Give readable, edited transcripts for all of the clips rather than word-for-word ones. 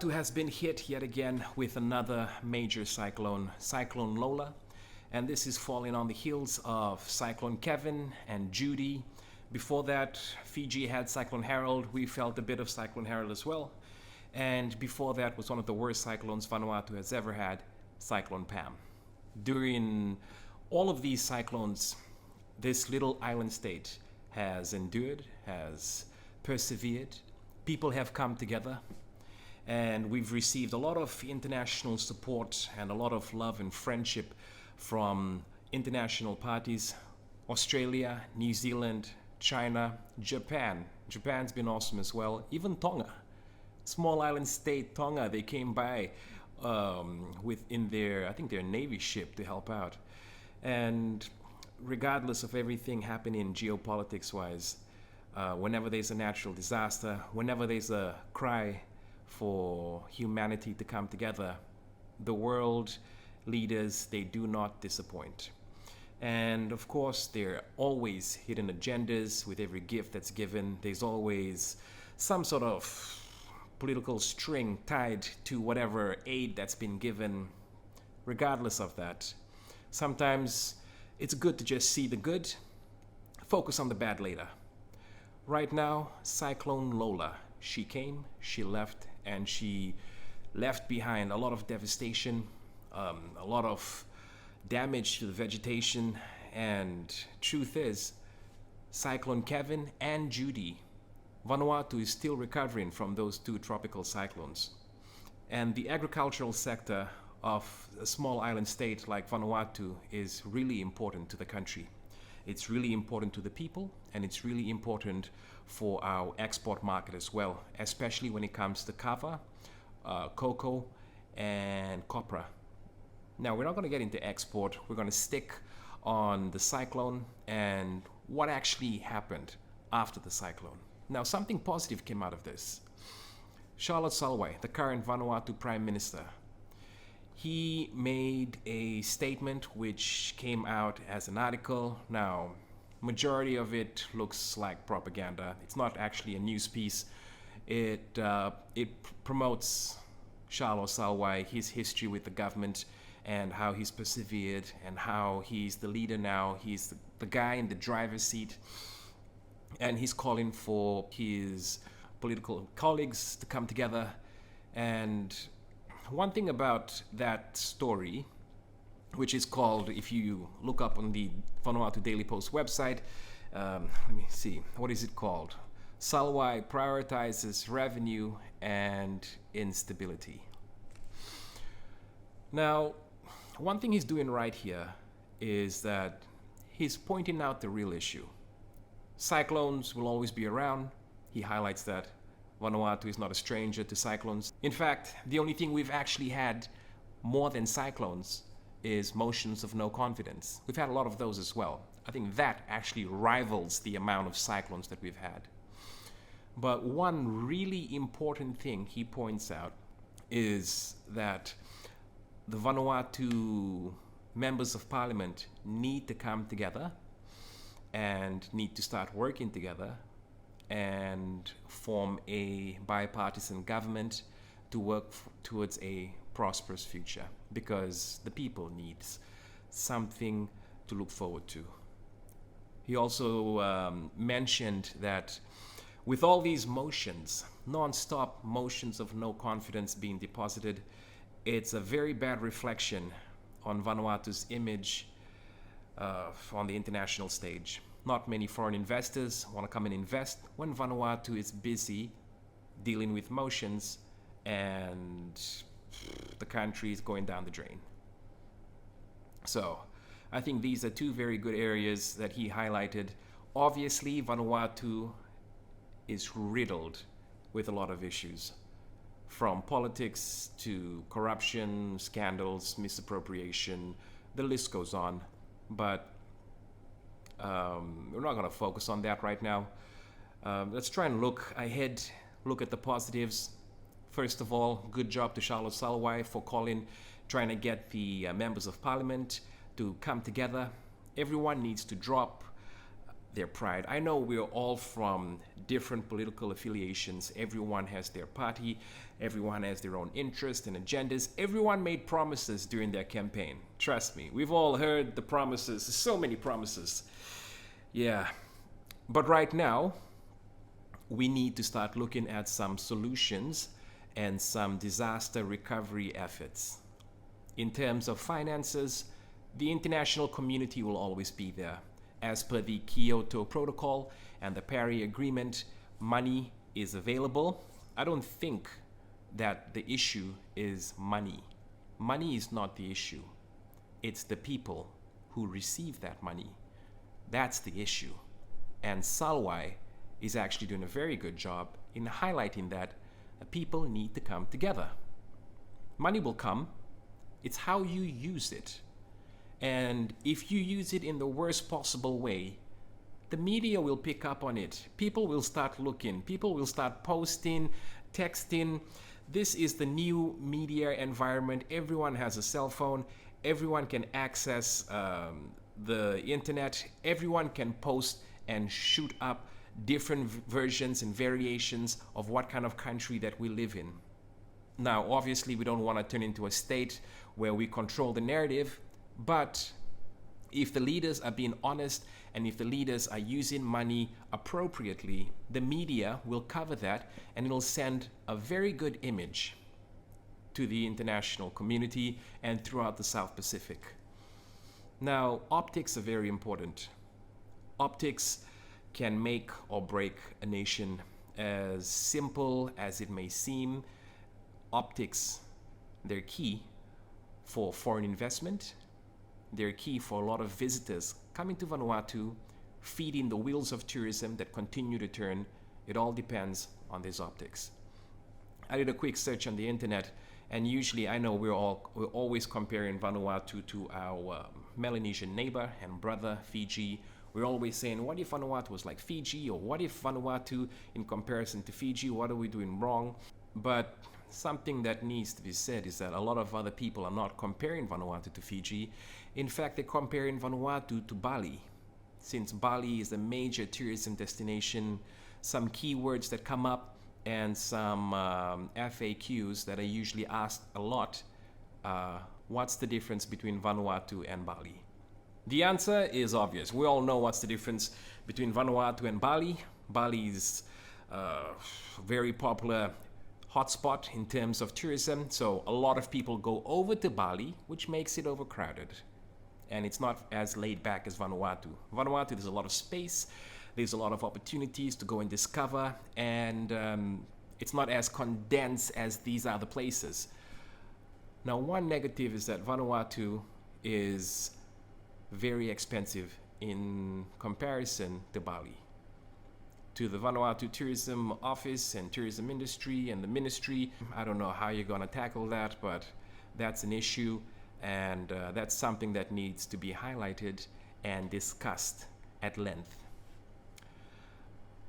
Vanuatu has been hit yet again with another major cyclone, Cyclone Lola, and this is falling on the heels of Cyclone Kevin and Judy. Before that, Fiji had Cyclone Harold. We felt a bit of Cyclone Harold as well. And before that was one of the worst cyclones Vanuatu has ever had, Cyclone Pam. During all of these cyclones, this little island state has endured, has persevered. People have come together, and we've received a lot of international support and a lot of love and friendship from international parties. Australia, New Zealand, China, Japan. Japan's been awesome as well. Even Tonga, small island state Tonga, they came by within their, I think their Navy ship to help out. And regardless of everything happening geopolitics-wise, whenever there's a natural disaster, whenever there's a cry for humanity to come together, the world leaders, they do not disappoint. And of course, there are always hidden agendas with every gift that's given. There's always some sort of political string tied to whatever aid that's been given. Regardless of that, sometimes it's good to just see the good, focus on the bad later. Right now, Cyclone Lola, she came, she left, and she left behind a lot of devastation, a lot of damage to the vegetation, and truth is, Cyclone Kevin and Judy, Vanuatu is still recovering from those two tropical cyclones. And the agricultural sector of a small island state like Vanuatu is really important to the country. It's really important to the people, and it's really important for our export market as well, especially when it comes to kava, cocoa, and copra. Now, we're not going to get into export. We're going to stick on the cyclone and what actually happened after the cyclone. Now, something positive came out of this. Charlot, the current Vanuatu Prime Minister, he made a statement which came out as an article. Now, majority of it looks like propaganda. It's not actually a news piece. It promotes Charlot Salwai, his history with the government, and how he's persevered, and how he's the leader now. He's the guy in the driver's seat, and he's calling for his political colleagues to come together. And one thing about that story, which is called, if you look up on the Vanuatu Daily Post website, let me see, what is it called? Salwai prioritizes revenue and instability. Now, one thing he's doing right here is that he's pointing out the real issue. Cyclones will always be around. He highlights that Vanuatu is not a stranger to cyclones. In fact, the only thing we've actually had more than cyclones is motions of no confidence. We've had a lot of those as well. I think that actually rivals the amount of cyclones that we've had. But one really important thing he points out is that the Vanuatu members of parliament need to come together and need to start working together and form a bipartisan government to work towards a prosperous future, because the people needs something to look forward to. He also mentioned that with all these motions, non-stop motions of no confidence being deposited, it's a very bad reflection on Vanuatu's image on the international stage. Not many foreign investors want to come and invest when Vanuatu is busy dealing with motions and the country is going down the drain. So I think these are two very good areas that he highlighted. Obviously, Vanuatu is riddled with a lot of issues, from politics to corruption, scandals, misappropriation, the list goes on. But we're not going to focus on that right now. Let's try and look ahead, look at the positives. First of all, good job to Charlot Salwai for trying to get the members of parliament to come together. Everyone needs to drop their pride. I know we're all from different political affiliations. Everyone has their party. Everyone has their own interests and agendas. Everyone made promises during their campaign. Trust me, we've all heard the promises. So many promises. Yeah. But right now, we need to start looking at some solutions and some disaster recovery efforts. In terms of finances, the international community will always be there. As per the Kyoto Protocol and the Paris Agreement, money is available. I don't think that the issue is money. Money is not the issue. It's the people who receive that money. That's the issue. And Salwai is actually doing a very good job in highlighting that people need to come together. Money will come. It's how you use it. And if you use it in the worst possible way, the media will pick up on it. People will start looking. People will start posting, texting. This is the new media environment. Everyone has a cell phone. Everyone can access the internet. Everyone can post and shoot up different versions and variations of what kind of country that we live in. Now, obviously, we don't want to turn into a state where we control the narrative, but if the leaders are being honest and if the leaders are using money appropriately, the media will cover that and it'll send a very good image to the international community and throughout the South Pacific. Now, optics are very important. Optics can make or break a nation. As simple as it may seem, optics, they're key for foreign investment. They're key for a lot of visitors coming to Vanuatu, feeding the wheels of tourism that continue to turn. It all depends on these optics. I did a quick search on the internet, and usually I know we're always comparing Vanuatu to our Melanesian neighbor and brother, Fiji. We're always saying, what if Vanuatu was like Fiji? Or what if Vanuatu, in comparison to Fiji, what are we doing wrong? But something that needs to be said is that a lot of other people are not comparing Vanuatu to Fiji. In fact, they're comparing Vanuatu to Bali. Since Bali is a major tourism destination, some keywords that come up and some FAQs that are usually asked a lot, what's the difference between Vanuatu and Bali? The answer is obvious. We all know what's the difference between Vanuatu and Bali. Bali is a very popular hotspot in terms of tourism, so a lot of people go over to Bali, which makes it overcrowded. And it's not as laid back as Vanuatu. Vanuatu, there's a lot of space, there's a lot of opportunities to go and discover, and it's not as condensed as these other places. Now, one negative is that Vanuatu is very expensive in comparison to Bali. To the Vanuatu Tourism Office and Tourism Industry and the Ministry, I don't know how you're going to tackle that, but that's an issue, and that's something that needs to be highlighted and discussed at length.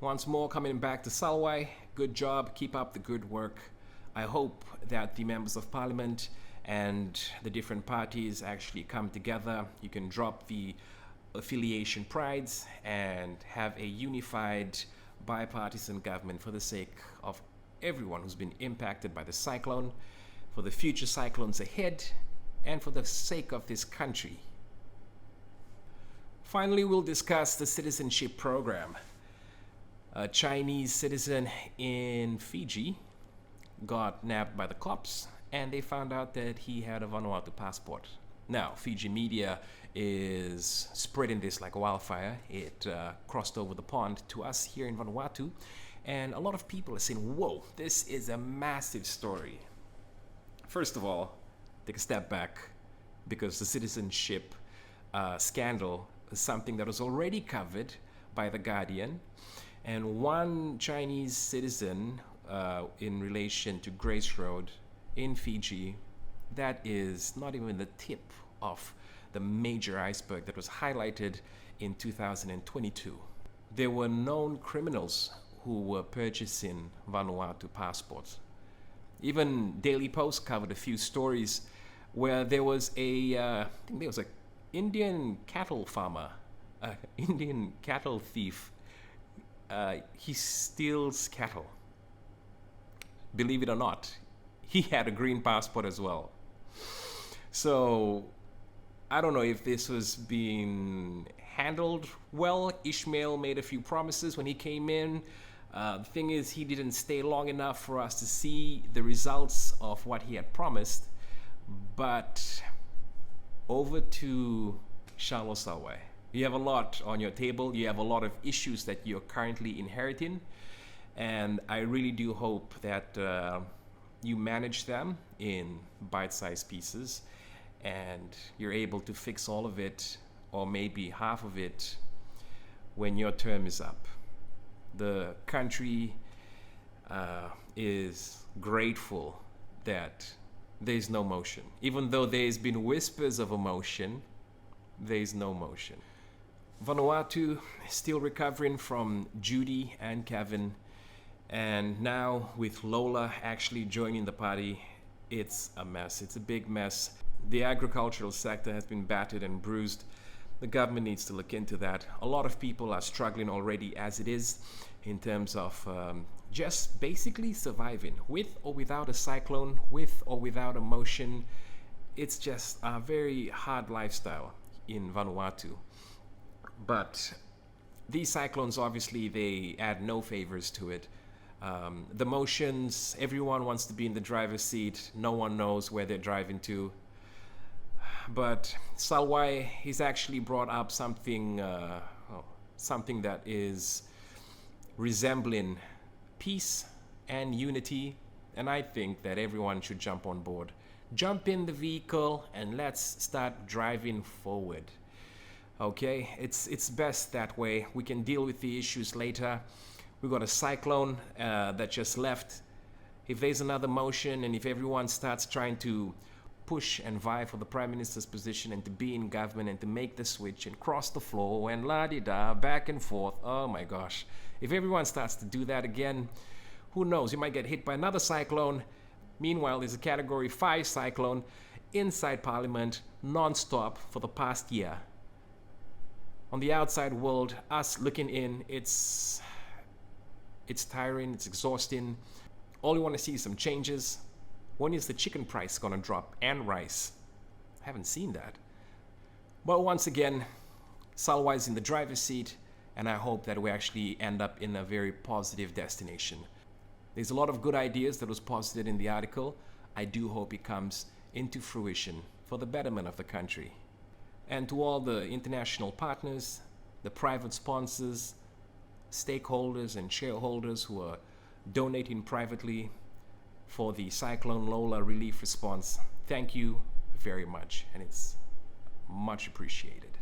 Once more, coming back to Salwai, good job, keep up the good work. I hope that the members of parliament and the different parties actually come together. You can drop the affiliation prides and have a unified bipartisan government for the sake of everyone who's been impacted by the cyclone, for the future cyclones ahead, and for the sake of this country. Finally, we'll discuss the citizenship program. A Chinese citizen in Fiji got nabbed by the cops, and they found out that he had a Vanuatu passport. Now, Fiji media is spreading this like a wildfire. It crossed over the pond to us here in Vanuatu, and a lot of people are saying, whoa, this is a massive story. First of all, take a step back, because the citizenship scandal is something that was already covered by The Guardian, and one Chinese citizen in relation to Grace Road in Fiji, that is not even the tip of the major iceberg that was highlighted in 2022. There were known criminals who were purchasing Vanuatu passports. Even Daily Post covered a few stories where there was I think there was an Indian cattle farmer Indian cattle thief. He steals cattle. Believe it or not, he had a green passport as well. So I don't know if this was being handled well. Ishmael made a few promises when he came in. The thing is, he didn't stay long enough for us to see the results of what he had promised. But over to Charlot Salwai. You have a lot on your table. You have a lot of issues that you're currently inheriting. And I really do hope that you manage them in bite-sized pieces and you're able to fix all of it, or maybe half of it, when your term is up. The country is grateful that there's no motion. Even though there's been whispers of a motion, there's no motion. Vanuatu is still recovering from Judy and Kevin. And now with Lola actually joining the party, it's a mess. It's a big mess. The agricultural sector has been battered and bruised. The government needs to look into that. A lot of people are struggling already as it is in terms of just basically surviving with or without a cyclone, with or without a motion. It's just a very hard lifestyle in Vanuatu. But these cyclones, obviously, they add no favors to it. The motions, everyone wants to be in the driver's seat. No one knows where they're driving to. But Salwai, he's actually brought up something that is resembling peace and unity. And I think that everyone should jump on board. Jump in the vehicle and let's start driving forward. Okay, it's best that way. We can deal with the issues later. We got a cyclone that just left. If there's another motion and if everyone starts trying to push and vie for the Prime Minister's position and to be in government and to make the switch and cross the floor and la-di-da, back and forth, oh my gosh. If everyone starts to do that again, who knows? You might get hit by another cyclone. Meanwhile, there's a Category 5 cyclone inside Parliament, non-stop for the past year. On the outside world, us looking in, it's tiring, it's exhausting. All we want to see is some changes. When is the chicken price gonna drop and rice? I haven't seen that. But once again, Salwai's in the driver's seat, and I hope that we actually end up in a very positive destination. There's a lot of good ideas that was posited in the article. I do hope it comes into fruition for the betterment of the country. And to all the international partners, the private sponsors, stakeholders and shareholders who are donating privately for the Cyclone Lola relief response, thank you very much, and it's much appreciated.